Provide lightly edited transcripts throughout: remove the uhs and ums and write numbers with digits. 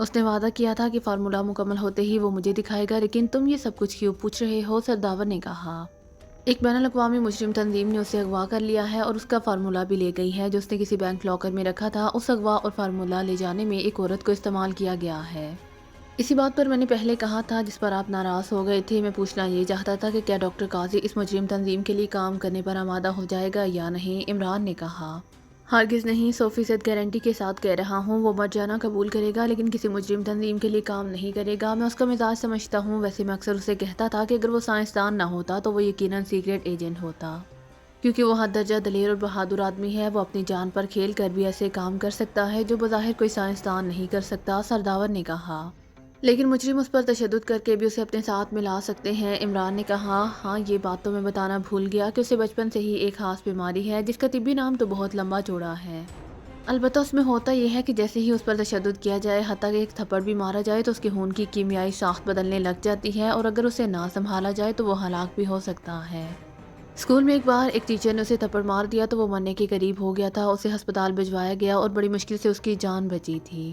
اس نے وعدہ کیا تھا کہ فارمولا مکمل ہوتے ہی وہ مجھے دکھائے گا، لیکن تم یہ سب کچھ کیوں پوچھ رہے ہو؟ سرداور نے کہا۔ ایک بین الاقوامی مجرم تنظیم نے اسے اغوا کر لیا ہے اور اس کا فارمولا بھی لے گئی ہے جو اس نے کسی بینک لاکر میں رکھا تھا۔ اس اغوا اور فارمولا لے جانے میں ایک عورت کو استعمال کیا گیا ہے۔ اسی بات پر میں نے پہلے کہا تھا جس پر آپ ناراض ہو گئے تھے۔ میں پوچھنا یہ چاہتا تھا کہ کیا ڈاکٹر قاضی اس مجرم تنظیم کے لیے کام کرنے پر آمادہ ہو جائے گا یا نہیں؟ عمران نے کہا۔ ہرگز نہیں، 100% گارنٹی کے ساتھ کہہ رہا ہوں۔ وہ مر جانا قبول کرے گا لیکن کسی مجرم تنظیم کے لیے کام نہیں کرے گا۔ میں اس کا مزاج سمجھتا ہوں، ویسے میں اکثر اسے کہتا تھا کہ اگر وہ سائنسدان نہ ہوتا تو وہ یقیناً سیکرٹ ایجنٹ ہوتا، کیونکہ وہ حد درجہ دلیر اور بہادر آدمی ہے۔ وہ اپنی جان پر کھیل کر بھی ایسے کام کر سکتا ہے جو بظاہر کوئی سائنسدان نہیں کر سکتا، سرداور نے کہا۔ لیکن مجرم اس پر تشدد کر کے بھی اسے اپنے ساتھ ملا سکتے ہیں، عمران نے کہا۔ ہاں، یہ بات تو میں بتانا بھول گیا کہ اسے بچپن سے ہی ایک خاص بیماری ہے جس کا طبی نام تو بہت لمبا چوڑا ہے۔ البتہ اس میں ہوتا یہ ہے کہ جیسے ہی اس پر تشدد کیا جائے، حتیٰ کہ ایک تھپڑ بھی مارا جائے، تو اس کے خون کی کیمیائی ساخت بدلنے لگ جاتی ہے اور اگر اسے نہ سنبھالا جائے تو وہ ہلاک بھی ہو سکتا ہے۔ اسکول میں ایک بار ایک ٹیچر نے اسے تھپڑ مار دیا تو وہ مرنے کے قریب ہو گیا تھا۔ اسے ہسپتال بھجوایا گیا اور بڑی مشکل سے اس کی جان بچی تھی۔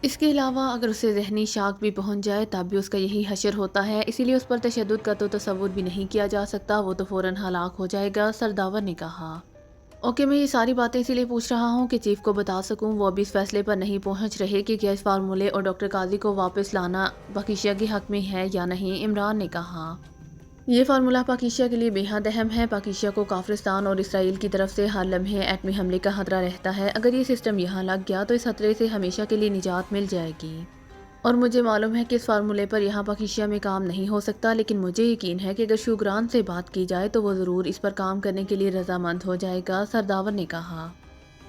اس کے علاوہ اگر اسے ذہنی شاک بھی پہنچ جائے تب بھی اس کا یہی حشر ہوتا ہے، اسی لیے اس پر تشدد کا تو تصور بھی نہیں کیا جا سکتا۔ وہ تو فوراً ہلاک ہو جائے گا، سرداور نے کہا۔ اوکے، میں یہ ساری باتیں اسی لیے پوچھ رہا ہوں کہ چیف کو بتا سکوں۔ وہ ابھی اس فیصلے پر نہیں پہنچ رہے کہ کیا اس فارمولے اور ڈاکٹر قاضی کو واپس لانا پاکیشا کے حق میں ہے یا نہیں، عمران نے کہا۔ یہ فارمولا پاکیشا کے لیے بے حد اہم ہے۔ پاکیشا کو کافرستان اور اسرائیل کی طرف سے ہر لمحے ایٹمی حملے کا خطرہ رہتا ہے۔ اگر یہ سسٹم یہاں لگ گیا تو اس خطرے سے ہمیشہ کے لیے نجات مل جائے گی۔ اور مجھے معلوم ہے کہ اس فارمولے پر یہاں پاکیشا میں کام نہیں ہو سکتا، لیکن مجھے یقین ہے کہ اگر شوگران سے بات کی جائے تو وہ ضرور اس پر کام کرنے کے لیے رضامند ہو جائے گا، سرداور نے کہا۔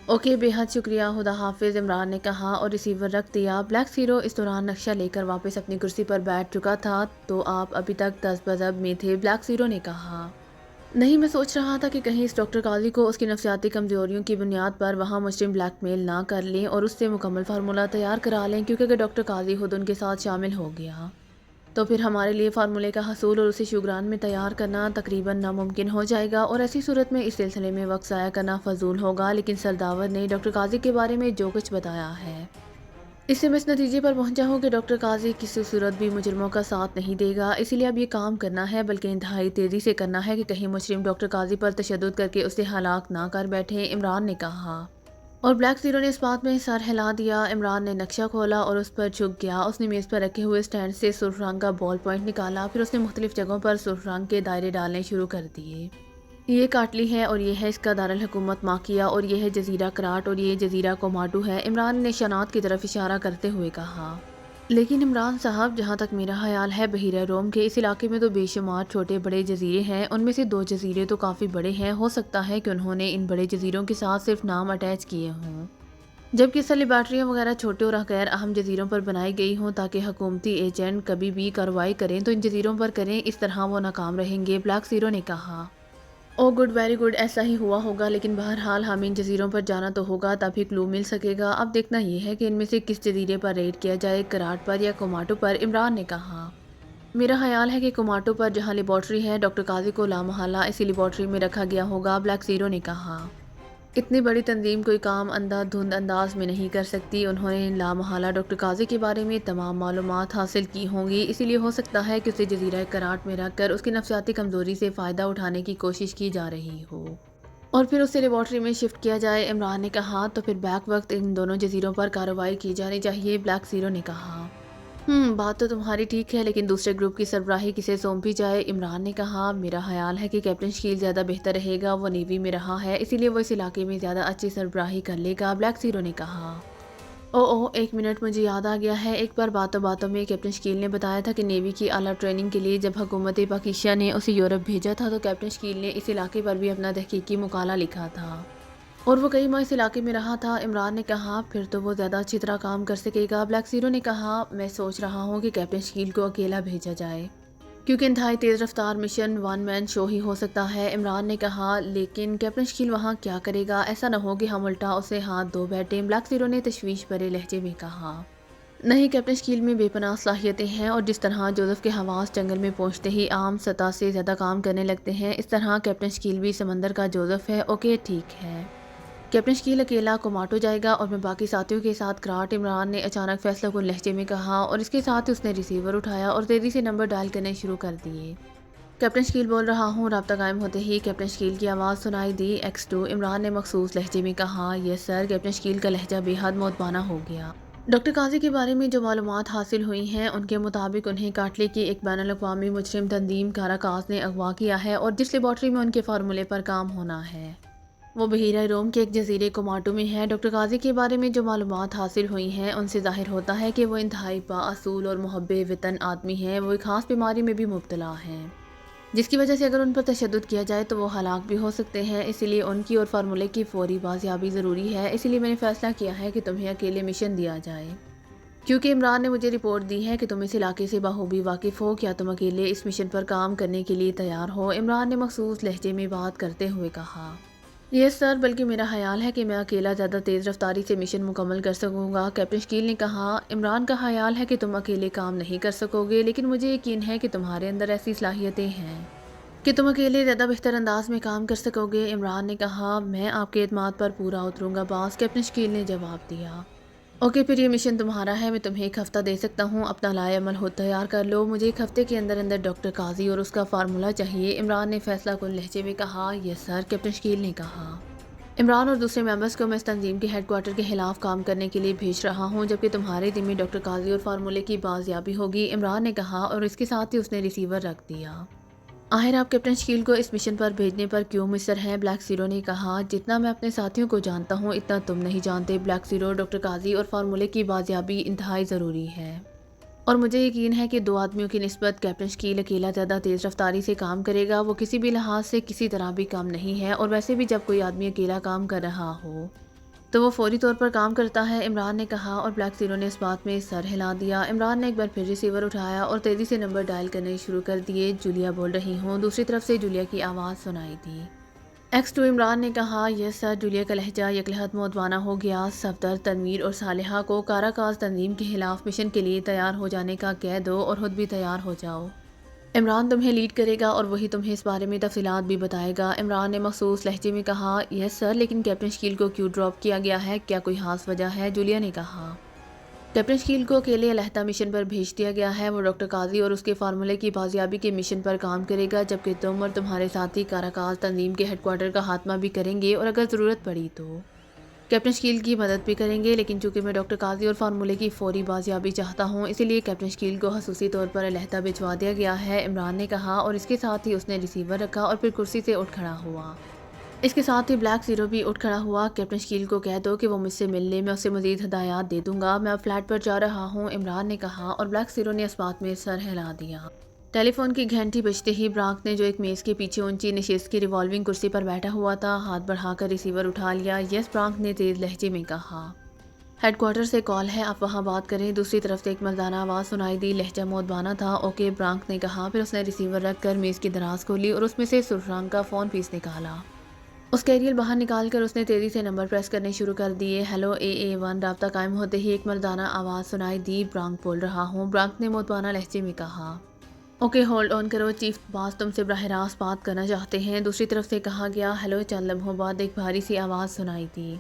اوکے، بے حد شکریہ، خدا حافظ، عمران نے کہا اور ریسیور رکھ دیا۔ بلیک زیرو اس دوران نقشہ لے کر واپس اپنی کرسی پر بیٹھ چکا تھا۔ تو آپ ابھی تک تذبذب میں تھے، بلیک زیرو نے کہا۔ نہیں، میں سوچ رہا تھا کہ کہیں اس ڈاکٹر قاضی کو اس کی نفسیاتی کمزوریوں کی بنیاد پر وہاں مجرم بلیک میل نہ کر لیں اور اس سے مکمل فارمولا تیار کرا لیں، کیونکہ اگر ڈاکٹر قاضی خود ان کے ساتھ شامل ہو گیا تو پھر ہمارے لیے فارمولے کا حصول اور اسے شوگران میں تیار کرنا تقریباً ناممکن ہو جائے گا، اور ایسی صورت میں اس سلسلے میں وقت ضائع کرنا فضول ہوگا۔ لیکن سرداور نے ڈاکٹر قاضی کے بارے میں جو کچھ بتایا ہے، اس سے میں اس نتیجے پر پہنچا ہوں کہ ڈاکٹر قاضی کسی صورت بھی مجرموں کا ساتھ نہیں دے گا۔ اسی لیے اب یہ کام کرنا ہے، بلکہ انتہائی تیزی سے کرنا ہے کہ کہیں مجرم ڈاکٹر قاضی پر تشدد کر کے اسے ہلاک نہ کر بیٹھے، عمران نے کہا۔ اور بلیک زیرو نے اس بات میں سر ہلا دیا۔ عمران نے نقشہ کھولا اور اس پر جھک گیا۔ اس نے میز پر رکھے ہوئے سٹینڈ سے سرخ رنگ کا بال پوائنٹ نکالا، پھر اس نے مختلف جگہوں پر سرخ رنگ کے دائرے ڈالنے شروع کر دیے۔ یہ کاٹلی ہے اور یہ ہے اس کا دارالحکومت ماکیا، اور یہ ہے جزیرہ کراٹ اور یہ جزیرہ کوماٹو ہے، عمران نے نشانات کی طرف اشارہ کرتے ہوئے کہا۔ لیکن عمران صاحب، جہاں تک میرا خیال ہے بحیرہ روم کے اس علاقے میں تو بے شمار چھوٹے بڑے جزیرے ہیں، ان میں سے 2 جزیرے تو کافی بڑے ہیں۔ ہو سکتا ہے کہ انہوں نے ان بڑے جزیروں کے ساتھ صرف نام اٹیچ کیے ہوں، جبکہ اصل لیبارٹریاں وغیرہ چھوٹے اور غیر اہم جزیروں پر بنائی گئی ہوں تاکہ حکومتی ایجنٹ کبھی بھی کارروائی کریں تو ان جزیروں پر کریں، اس طرح وہ ناکام رہیں گے، بلیک زیرو نے کہا۔ او گڈ، ویری گڈ، ایسا ہی ہوا ہوگا، لیکن بہرحال ہمیں ان جزیروں پر جانا تو ہوگا، تب ہی کلو مل سکے گا۔ اب دیکھنا یہ ہے کہ ان میں سے کس جزیرے پر ریڈ کیا جائے، کراٹ پر یا کوماٹو پر، عمران نے کہا۔ میرا خیال ہے کہ کوماٹو پر، جہاں لیبارٹری ہے، ڈاکٹر قاضی کو لامحالہ اسی لیبارٹری میں رکھا گیا ہوگا، بلیک زیرو نے کہا۔ اتنی بڑی تنظیم کوئی کام اندھا دھند انداز میں نہیں کر سکتی۔ انہوں نے لامحالہ ڈاکٹر قاضی کے بارے میں تمام معلومات حاصل کی ہوں گی، اسی لیے ہو سکتا ہے کہ اسے جزیرہ کراٹ میں رکھ کر اس کی نفسیاتی کمزوری سے فائدہ اٹھانے کی کوشش کی جا رہی ہو اور پھر اسے لیبارٹری میں شفٹ کیا جائے، عمران نے کہا۔ تو پھر بیک وقت ان دونوں جزیروں پر کارروائی کی جانی چاہیے، بلیک زیرو نے کہا۔ بات تو تمہاری ٹھیک ہے، لیکن دوسرے گروپ کی سربراہی کسے سونپی جائے، عمران نے کہا۔ میرا خیال ہے کہ کیپٹن شکیل زیادہ بہتر رہے گا، وہ نیوی میں رہا ہے، اسی لیے وہ اس علاقے میں زیادہ اچھی سربراہی کر لے گا، بلیک زیرو نے کہا۔ ایک منٹ، مجھے یاد آ گیا ہے، ایک بار باتوں باتوں میں کیپٹن شکیل نے بتایا تھا کہ نیوی کی اعلیٰ ٹریننگ کے لیے جب حکومت پاکیشا نے اسے یورپ بھیجا تھا تو کیپٹن شکیل نے اس علاقے پر بھی اپنا تحقیقی مقالہ لکھا تھا اور وہ کئی ماہ اس علاقے میں رہا تھا، عمران نے کہا۔ پھر تو وہ زیادہ اچھی طرح کام کر سکے گا، بلیک زیرو نے کہا۔ میں سوچ رہا ہوں کہ کیپٹن شکیل کو اکیلا بھیجا جائے، کیونکہ انتہائی تیز رفتار مشن 1 مین شو ہی ہو سکتا ہے، عمران نے کہا۔ لیکن کیپٹن شکیل وہاں کیا کرے گا؟ ایسا نہ ہو کہ ہم الٹا اسے ہاتھ دھو بیٹھیں، بلیک زیرو نے تشویش بھرے لہجے میں کہا۔ نہیں، کیپٹن شکیل میں بے پناہ صلاحیتیں ہیں، اور جس طرح جوزف کے حواس جنگل میں پہنچتے ہی عام سطح سے زیادہ کام کرنے لگتے ہیں، اس طرح کیپٹن شکیل بھی سمندر کا جوزف ہے۔ اوکے، ٹھیک ہے۔ کیپٹن شکیل اکیلا کوماٹو جائے گا اور میں باقی ساتھیوں کے ساتھ کراٹ، عمران نے اچانک فیصلہ کن لہجے میں کہا اور اس کے ساتھ ہی اس نے ریسیور اٹھایا اور تیزی سے نمبر ڈائل کرنے شروع کر دیے۔ کیپٹن شکیل بول رہا ہوں۔ رابطہ قائم ہوتے ہی کیپٹن شکیل کی آواز سنائی دی۔ X2 عمران نے مخصوص لہجے میں کہا۔ یس سر۔ کیپٹن شکیل کا لہجہ بے حد معتبانہ ہو گیا۔ ڈاکٹر قاضی کے بارے میں جو معلومات حاصل ہوئی ہیں ان کے مطابق انہیں کاٹلے کی ایک بین الاقوامی مجرم تنظیم کاراکاز نے اغوا کیا ہے اور جس لیبارٹری میں ان کے فارمولے پر کام ہونا ہے وہ بحیرہ روم کے ایک جزیرے کوماٹو میں ہے۔ ڈاکٹر قاضی کے بارے میں جو معلومات حاصل ہوئی ہیں ان سے ظاہر ہوتا ہے کہ وہ انتہائی بااصول اور محب وطن آدمی ہیں۔ وہ ایک خاص بیماری میں بھی مبتلا ہیں جس کی وجہ سے اگر ان پر تشدد کیا جائے تو وہ ہلاک بھی ہو سکتے ہیں۔ اسی لیے ان کی اور فارمولے کی فوری بازیابی ضروری ہے۔ اسی لیے میں نے فیصلہ کیا ہے کہ تمہیں اکیلے مشن دیا جائے، کیونکہ عمران نے مجھے رپورٹ دی ہے کہ تم اس علاقے سے بخوبی واقف ہو۔ کیا تم اکیلے اس مشن پر کام کرنے کے لیے تیار ہو؟ عمران نے مخصوص لہجے میں بات کرتے ہوئے کہا۔ یس سر، بلکہ میرا خیال ہے کہ میں اکیلا زیادہ تیز رفتاری سے مشن مکمل کر سکوں گا۔ کیپٹن شکیل نے کہا۔ عمران کا خیال ہے کہ تم اکیلے کام نہیں کر سکو گے، لیکن مجھے یقین ہے کہ تمہارے اندر ایسی صلاحیتیں ہیں کہ تم اکیلے زیادہ بہتر انداز میں کام کر سکو گے۔ عمران نے کہا۔ میں آپ کے اعتماد پر پورا اتروں گا باس، کیپٹن شکیل نے جواب دیا۔ اوکے، پھر یہ مشن تمہارا ہے۔ میں تمہیں ایک ہفتہ دے سکتا ہوں، اپنا لائے عمل خود تیار کر لو۔ مجھے ایک ہفتے کے اندر اندر ڈاکٹر قاضی اور اس کا فارمولہ چاہیے، عمران نے فیصلہ کن لہجے میں کہا۔ یس سر، کیپٹن شکیل نے کہا۔ عمران اور دوسرے ممبرز کو میں اس تنظیم کے ہیڈ کوارٹر کے خلاف کام کرنے کے لیے بھیج رہا ہوں، جبکہ تمہارے ذمے ڈاکٹر قاضی اور فارمولے کی بازیابی ہوگی، عمران نے کہا اور اس کے ساتھ ہی اس نے ریسیور رکھ دیا۔ آخر آپ کیپٹن شکیل کو اس مشن پر بھیجنے پر کیوں مصر ہیں؟ بلیک زیرو نے کہا۔ جتنا میں اپنے ساتھیوں کو جانتا ہوں اتنا تم نہیں جانتے بلیک زیرو۔ ڈاکٹر قاضی اور فارمولے کی بازیابی انتہائی ضروری ہے اور مجھے یقین ہے کہ دو آدمیوں کی نسبت کیپٹن شکیل اکیلا زیادہ تیز رفتاری سے کام کرے گا۔ وہ کسی بھی لحاظ سے کسی طرح بھی کم نہیں ہے، اور ویسے بھی جب کوئی آدمی اکیلا کام کر رہا ہو تو وہ فوری طور پر کام کرتا ہے، عمران نے کہا اور بلیک زیرو نے اس بات میں سر ہلا دیا۔ عمران نے ایک بار پھر ریسیور اٹھایا اور تیزی سے نمبر ڈائل کرنے شروع کر دیے۔ جولیا بول رہی ہوں، دوسری طرف سے جولیا کی آواز سنائی دی۔ X2 عمران نے کہا۔ یس سر۔ جولیا کا لہجہ یکلحد معتبانہ ہو گیا۔ صفدر، تنویر اور صالحہ کو کاراکاز تنظیم کے خلاف مشن کے لیے تیار ہو جانے کا کہہ دو اور خود بھی تیار ہو جاؤ۔ عمران تمہیں لیڈ کرے گا اور وہی تمہیں اس بارے میں تفصیلات بھی بتائے گا، عمران نے مخصوص لہجے میں کہا۔ یس سر، لیکن کیپٹن شکیل کو کیوں ڈراپ کیا گیا ہے؟ کیا کوئی خاص وجہ ہے؟ جولیا نے کہا۔ کیپٹن شکیل کو اکیلے علیحدہ مشن پر بھیج دیا گیا ہے۔ وہ ڈاکٹر قاضی اور اس کے فارمولے کی بازیابی کے مشن پر کام کرے گا، جبکہ تم اور تمہارے ساتھی کاراکاز تنظیم کے ہیڈ کوارٹر کا خاتمہ بھی کریں گے اور اگر ضرورت پڑی تو کیپٹن شکیل کی مدد بھی کریں گے۔ لیکن چونکہ میں ڈاکٹر قاضی اور فارمولے کی فوری بازیابی چاہتا ہوں، اسی لیے کیپٹن شکیل کو خصوصی طور پر علیحدہ بھجوا دیا گیا ہے، عمران نے کہا اور اس کے ساتھ ہی اس نے ریسیور رکھا اور پھر کرسی سے اٹھ کھڑا ہوا۔ اس کے ساتھ ہی بلیک زیرو بھی اٹھ کھڑا ہوا۔ کیپٹن شکیل کو کہہ دو کہ وہ مجھ سے مل لے، میں اسے مزید ہدایات دے دوں گا۔ میں اب فلیٹ پر جا رہا ہوں، عمران نے کہا اور بلیک زیرو نے اس بات میں سر ہلا دیا۔ ٹیلی فون کی گھنٹی بجتے ہی برانک نے، جو ایک میز کے پیچھے اونچی نشست کی ریوالونگ کرسی پر بیٹھا ہوا تھا، ہاتھ بڑھا کر ریسیور اٹھا لیا۔ یس، برانک نے تیز لہجے میں کہا۔ ہیڈ کوارٹر سے کال ہے، آپ وہاں بات کریں۔ دوسری طرف سے ایک مردانہ آواز سنائی دی، لہجہ معتبانہ تھا۔ اوکے، برانک نے کہا، پھر اس نے ریسیور رکھ کر میز کی دراز کھولی اور اس میں سے سرخ رنگ کا فون پیس نکالا۔ اس کا ایریل باہر نکال کر اس نے تیزی سے نمبر پریس کرنے شروع کر دیے۔ ہیلو AA1، رابطہ قائم ہوتے ہی ایک مردانہ آواز سنائی دی۔ برانک بول رہا ہوں، برانک نے معتبانہ لہجے میں کہا۔ اوکے، ہولڈ آن کرو، چیف باس تم سے براہ راست بات کرنا چاہتے ہیں، دوسری طرف سے کہا گیا۔ ہیلو، چند لمحوں بعد ایک بھاری سی آواز سنائی دی۔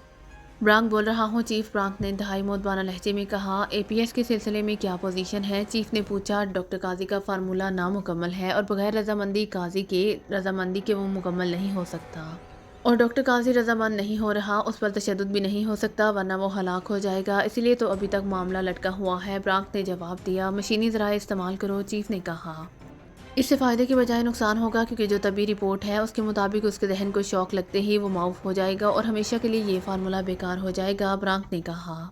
برانک بول رہا ہوں چیف، برانک نے انتہائی معتبانہ لہجے میں کہا۔ APS کے سلسلے میں کیا پوزیشن ہے؟ چیف نے پوچھا۔ ڈاکٹر قاضی کا فارمولہ نامکمل ہے اور بغیر رضامندی قاضی کے رضامندی کے وہ مکمل نہیں ہو سکتا، اور ڈاکٹر قاضی رضامند نہیں ہو رہا، اس پر تشدد بھی نہیں ہو سکتا ورنہ وہ ہلاک ہو جائے گا، اسی لیے تو ابھی تک معاملہ لٹکا ہوا ہے، برانک نے جواب دیا۔ مشینی ذرائع استعمال کرو، چیف نے کہا۔ اس سے فائدے کے بجائے نقصان ہوگا، کیونکہ جو طبی رپورٹ ہے اس کے مطابق اس کے ذہن کو شوق لگتے ہی وہ معاف ہو جائے گا اور ہمیشہ کے لیے یہ فارمولہ بیکار ہو جائے گا، برانک نے کہا۔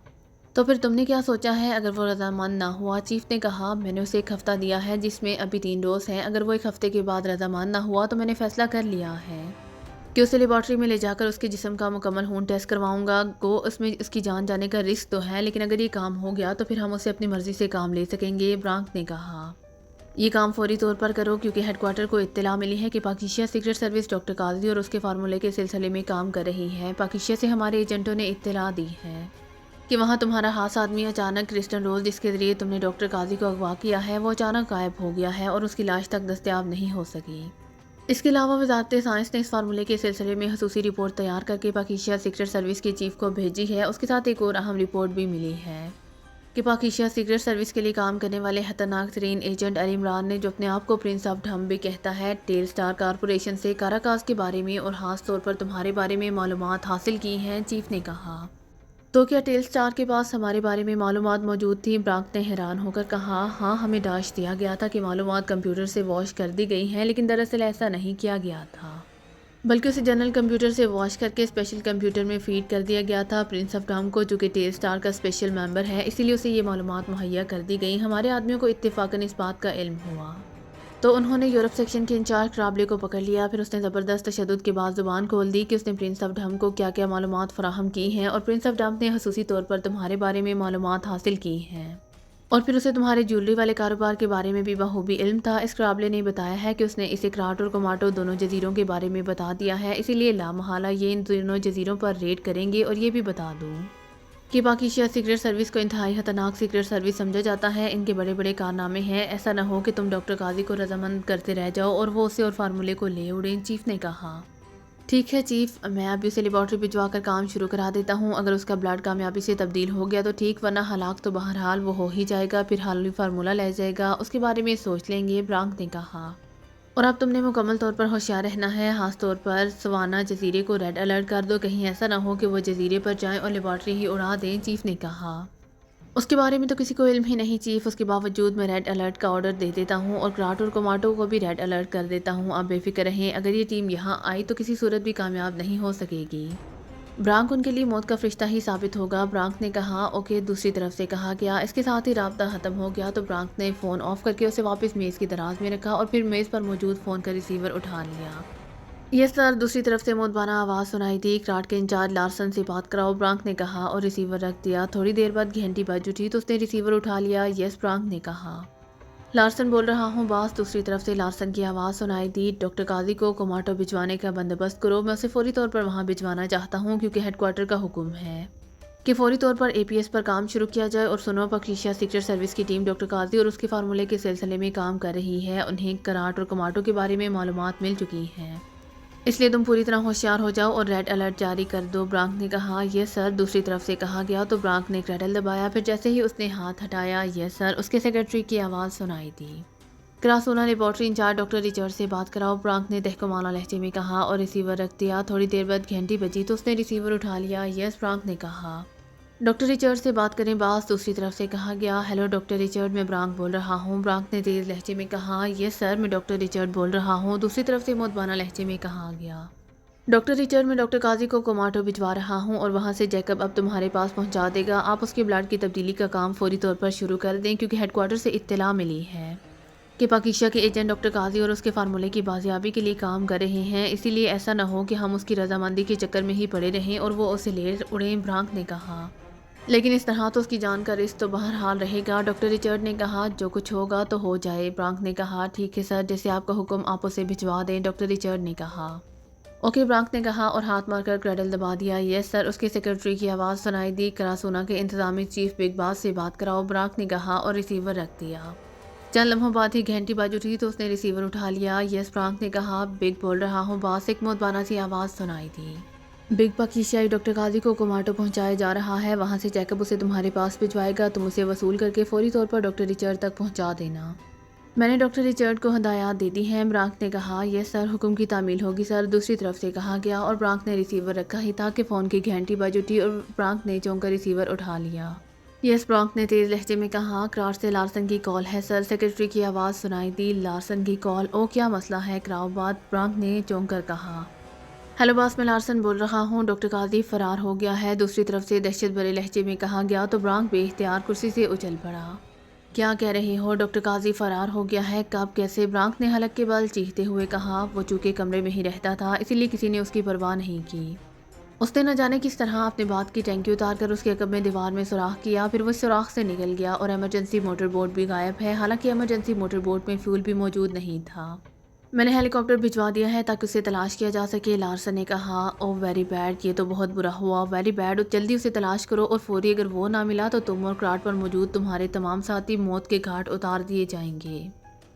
تو پھر تم نے کیا سوچا ہے اگر وہ رضامند نہ ہوا؟ چیف نے کہا۔ میں نے اسے ایک ہفتہ دیا ہے جس میں ابھی 3 ڈوز ہیں، اگر وہ ایک ہفتے کے بعد رضامند نہ ہوا تو میں نے فیصلہ کر لیا ہے کہ اسے لیبارٹری میں لے جا کر اس کے جسم کا مکمل خون ٹیسٹ کرواؤں گا۔ گو اس میں اس کی جان جانے کا رسک تو ہے، لیکن اگر یہ کام ہو گیا تو پھر ہم اسے اپنی مرضی سے کام لے سکیں گے، برانک نے کہا۔ یہ کام فوری طور پر کرو، کیونکہ ہیڈ کوارٹر کو اطلاع ملی ہے کہ پاکیشیا سیکرٹ سروس ڈاکٹر قاضی اور اس کے فارمولے کے سلسلے میں کام کر رہی ہے۔ پاکیشیا سے ہمارے ایجنٹوں نے اطلاع دی ہے کہ وہاں تمہارا خاص آدمی اچانک کرسٹن رول، جس کے ذریعے تم نے ڈاکٹر قاضی کو اغوا کیا ہے، وہ اچانک غائب ہو گیا ہے اور اس کی لاش تک دستیاب نہیں ہو سکی۔ اس کے علاوہ وزارت سائنس نے اس فارمولے کے سلسلے میں خصوصی رپورٹ تیار کر کے پاکیشیا سیکرٹ سروس کے چیف کو بھیجی ہے۔ اس کے ساتھ ایک اور اہم رپورٹ بھی ملی ہے کہ پاکیشیا سیکرٹ سروس کے لیے کام کرنے والے خطرناک ترین ایجنٹ علی عمران نے، جو اپنے آپ کو پرنس آف ڈھم بھی کہتا ہے، ٹیل سٹار کارپوریشن سے کاراکاس کے بارے میں اور خاص طور پر تمہارے بارے میں معلومات حاصل کی ہیں، چیف نے کہا۔ تو کیا ٹیل سٹار کے پاس ہمارے بارے میں معلومات موجود تھیں؟ برانک نے حیران ہو کر کہا، ہاں، ہمیں داعش دیا گیا تھا کہ معلومات کمپیوٹر سے واش کر دی گئی ہیں، لیکن دراصل ایسا نہیں کیا گیا تھا، بلکہ اسے جنرل کمپیوٹر سے واش کر کے اسپیشل کمپیوٹر میں فیڈ کر دیا گیا تھا۔ پرنس آف ڈم کو، جو کہ ٹیل سٹار کا اسپیشل ممبر ہے، اسی لیے اسے یہ معلومات مہیا کر دی گئی۔ ہمارے آدمیوں کو اتفاقاً اس بات کا علم ہوا تو انہوں نے یورپ سیکشن کے انچارج کرابلے کو پکڑ لیا۔ پھر اس نے زبردست تشدد کے بعد زبان کھول دی کہ اس نے پرنس آف ڈم کو کیا کیا معلومات فراہم کی ہیں، اور پرنس آف ڈم نے خصوصی طور پر تمہارے بارے میں معلومات حاصل کی ہیں، اور پھر اسے تمہارے جیولری والے کاروبار کے بارے میں بھی بخوبی علم تھا۔ اس کرابلے نے بتایا ہے کہ اس نے اسے کراٹ اور کوماٹو دونوں جزیروں کے بارے میں بتا دیا ہے، اسی لیے لامحالہ یہ ان دونوں جزیروں پر ریڈ کریں گے۔ اور یہ بھی بتا دوں کہ پاکیشیا سیکرٹ سروس کو انتہائی خطرناک سیکرٹ سروس سمجھا جاتا ہے، ان کے بڑے بڑے کارنامے ہیں، ایسا نہ ہو کہ تم ڈاکٹر قاضی کو رضامند کرتے رہ جاؤ اور وہ اسے اور فارمولے کو لے اڑیں، چیف نے کہا۔ ٹھیک ہے چیف، میں ابھی اسے لیبارٹری بھجوا کر کام شروع کرا دیتا ہوں، اگر اس کا بلڈ کامیابی سے تبدیل ہو گیا تو ٹھیک، ورنہ ہلاک تو بہرحال وہ ہو ہی جائے گا، پھر حالی فارمولہ لے جائے گا، اس کے بارے میں سوچ لیں گے، برانک نے کہا۔ اور اب تم نے مکمل طور پر ہوشیار رہنا ہے، خاص طور پر سوانا جزیرے کو ریڈ الرٹ کر دو، کہیں ایسا نہ ہو کہ وہ جزیرے پر جائیں اور لیبارٹری ہی اڑا دیں، چیف نے کہا۔ اس کے بارے میں تو کسی کو علم ہی نہیں چیف، اس کے باوجود میں ریڈ الرٹ کا آرڈر دے دیتا ہوں اور کراٹ اور کوماٹو کو بھی ریڈ الرٹ کر دیتا ہوں، آپ بے فکر رہیں، اگر یہ ٹیم یہاں آئی تو کسی صورت بھی کامیاب نہیں ہو سکے گی، برانک ان کے لیے موت کا فرشتہ ہی ثابت ہوگا، برانک نے کہا۔ اوکے، دوسری طرف سے کہا گیا۔ اس کے ساتھ ہی رابطہ ختم ہو گیا تو برانک نے فون آف کر کے اسے واپس میز کی دراز میں رکھا اور پھر میز پر موجود فون کا ریسیور اٹھا لیا۔ یس سر، دوسری طرف سے مودبانہ آواز سنائی دی، کراٹ کے انچارج لارسن سے بات کراؤ، برانک نے کہا اور ریسیور رکھ دیا۔ تھوڑی دیر بعد گھنٹی بج اٹھی تو اس نے ریسیور اٹھا لیا۔ یس، برانک نے کہا۔ لارسن بول رہا ہوں باس، دوسری طرف سے لارسن کی آواز سنائی دی، ڈاکٹر قاضی کو کوماٹو بھجوانے کا بندوبست کرو، میں اسے فوری طور پر وہاں بھجوانا چاہتا ہوں کیونکہ ہیڈ کوارٹر کا حکم ہے کہ فوری طور پر اے پی ایس پر کام شروع کیا جائے، اور سنو، پاکیشیا سیکرٹ سروس کی ٹیم ڈاکٹر قاضی اور اس کے فارمولے کے سلسلے میں کام کر رہی ہے، انہیں کراٹ اور کوماٹو کے بارے میں معلومات مل چکی ہیں، اس لیے تم پوری طرح ہوشیار ہو جاؤ اور ریڈ الرٹ جاری کر دو، برانک نے کہا۔ یس سر، دوسری طرف سے کہا گیا تو برانک نے کریڈل دبایا، پھر جیسے ہی اس نے ہاتھ ہٹایا، یس سر، اس کے سیکرٹری کی آواز سنائی دی، کراسونا لیبارٹری انچارج ڈاکٹر ریچرڈ سے بات کراؤ، برانک نے تحکمانہ لہجے میں کہا اور ریسیور رکھ دیا۔ تھوڑی دیر بعد گھنٹی بجی تو اس نے ریسیور اٹھا لیا۔ یس، برانک نے کہا۔ ڈاکٹر ریچرڈ سے بات کریں باس، دوسری طرف سے کہا گیا۔ ہیلو ڈاکٹر ریچرڈ، میں برانک بول رہا ہوں، برانک نے تیز لہجے میں کہا۔ یس سر، میں ڈاکٹر ریچرڈ بول رہا ہوں، دوسری طرف سے مودبانہ لہجے میں کہا گیا۔ ڈاکٹر ریچرڈ، میں ڈاکٹر قاضی کو کوماٹو بھجوا رہا ہوں اور وہاں سے جیکب اب تمہارے پاس پہنچا دے گا، آپ اس کے بلڈ کی تبدیلی کا کام فوری طور پر شروع کر دیں، کیونکہ ہیڈ کوارٹر سے اطلاع ملی ہے کہ پاکیشیا کے ایجنٹ ڈاکٹر قاضی اور اس کے فارمولے کی بازیابی کے لیے کام کر رہے ہیں، اسی لیے ایسا نہ ہو کہ ہم اس کی رضامندی کے چکر میں ہی پڑے رہیں اور وہ اسے لے اڑیں، برانک نے کہا۔ لیکن اس طرح تو اس کی جان کا رسک تو بہرحال رہے گا، ڈاکٹر ریچرڈ نے کہا۔ جو کچھ ہوگا تو ہو جائے، برانک نے کہا۔ ٹھیک ہے سر، جیسے آپ کا حکم، آپ اسے بھجوا دیں، ڈاکٹر ریچرڈ نے کہا۔ اوکے، برانک نے کہا اور ہاتھ مار کر کریڈل دبا دیا۔ یس سر، اس کے سیکرٹری کی آواز سنائی دی، کراسونا کے انتظامی چیف بگ باس سے بات کراؤ، برانک نے کہا اور ریسیور رکھ دیا۔ چند لمحوں بعد ہی گھنٹی بج اٹھی تو اس نے ریسیور اٹھا لیا۔ یس، برانک نے کہا۔ بگ بول رہا ہوں باس، ایک مودبانہ سی آواز سنائی دی۔ بگ، پاکیشیائی ڈاکٹر قاضی کو کوماٹو پہنچایا جا رہا ہے، وہاں سے جیکب اسے تمہارے پاس بھجوائے گا، تم اسے وصول کر کے فوری طور پر ڈاکٹر ریچرڈ تک پہنچا دینا۔ میں نے ڈاکٹر ریچرڈ کو ہدایات دے دی ہیں، برانک نے کہا۔ یس سر، حکم کی تعمیل ہوگی سر، دوسری طرف سے کہا گیا، اور برانک نے ریسیور رکھا ہی تھا کہ فون کی گھنٹی بج اٹھی اور برانک نے چونک کر ریسیور اٹھا لیا۔ یس، برانک نے تیز لہجے میں کہا۔ کراٹ سے لارسن کی کال ہے سر، سیکرٹری کی آواز سنائی دی۔ لارسن کی کال؟ او، کیا مسئلہ ہے؟ کراؤ بات، برانک نے چونک کر کہا۔ ہیلو باس، میں لارسن بول رہا ہوں، ڈاکٹر قاضی فرار ہو گیا ہے، دوسری طرف سے دہشت بھرے لہجے میں کہا گیا تو برانک بے اختیار کرسی سے اچھل پڑا۔ کیا کہہ رہے ہو؟ ڈاکٹر قاضی فرار ہو گیا ہے؟ کب؟ کیسے؟ برانک نے حلق کے بل چیختے ہوئے کہا۔ وہ چونکہ کمرے میں ہی رہتا تھا، اسی لیے کسی نے اس کی پرواہ نہیں کی، اس نے نہ جانے کس طرح اپنے بات کی ٹینکی اتار کر اس کے عقب میں دیوار میں سوراخ کیا، پھر وہ اس سوراخ سے نکل گیا، اور ایمرجنسی موٹر بوٹ بھی غائب ہے، حالانکہ ایمرجنسی موٹر بوٹ میں فیول بھی موجود نہیں تھا۔ میں نے ہیلی کاپٹر بھجوا دیا ہے تاکہ اسے تلاش کیا جا سکے، لارسن نے کہا۔ او ویری بیڈ، یہ تو بہت برا ہوا، ویری بیڈ، جلدی اسے تلاش کرو اور فوری، اگر وہ نہ ملا تو تم اور کراٹ پر موجود تمہارے تمام ساتھی موت کے گھاٹ اتار دیے جائیں گے۔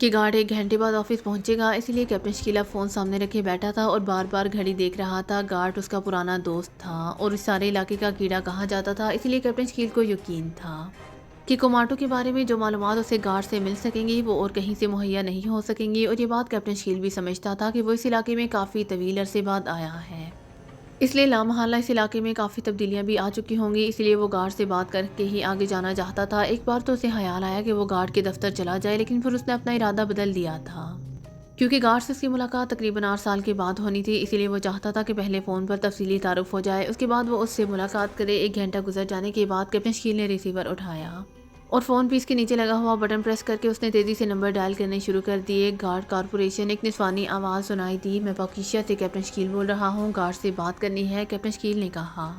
کہ گارڈ 1 گھنٹے بعد آفس پہنچے گا، اسی لیے کیپٹن شکیل اب فون سامنے رکھے بیٹھا تھا اور بار بار گھڑی دیکھ رہا تھا۔ گارڈ اس کا پرانا دوست تھا اور اس سارے علاقے کا کیڑا کہا جاتا تھا، اسی لیے کیپٹن شکیل کو یقین تھا کہ کوماٹو کے بارے میں جو معلومات اسے گارڈ سے مل سکیں گی وہ اور کہیں سے مہیا نہیں ہو سکیں گی، اور یہ بات کیپٹن شکیل بھی سمجھتا تھا کہ وہ اس علاقے میں کافی طویل عرصے بعد آیا ہے، اس لیے لامحالہ اس علاقے میں کافی تبدیلیاں بھی آ چکی ہوں گی، اس لیے وہ گارڈ سے بات کر کے ہی آگے جانا چاہتا تھا۔ ایک بار تو اسے خیال آیا کہ وہ گارڈ کے دفتر چلا جائے، لیکن پھر اس نے اپنا ارادہ بدل دیا تھا کیونکہ گارڈ سے اس کی ملاقات تقریباً 8 سال کے بعد ہونی تھی، اسی لیے وہ چاہتا تھا کہ پہلے فون پر تفصیلی تعارف ہو جائے، اس کے بعد وہ اس سے ملاقات کرے۔ 1 گھنٹہ گزر جانے کے بعد کیپٹن شکیل نے ریسیور اٹھایا اور فون پیس کے نیچے لگا ہوا بٹن پریس کر کے اس نے تیزی سے نمبر ڈائل کرنے شروع کر دیے۔ گارڈ کارپوریشن، ایک نسوانی آواز سنائی دی۔ میں پاکیزہ سے کیپٹن شکیل بول رہا ہوں، گارڈ سے بات کرنی ہے، کیپٹن شکیل نے کہا۔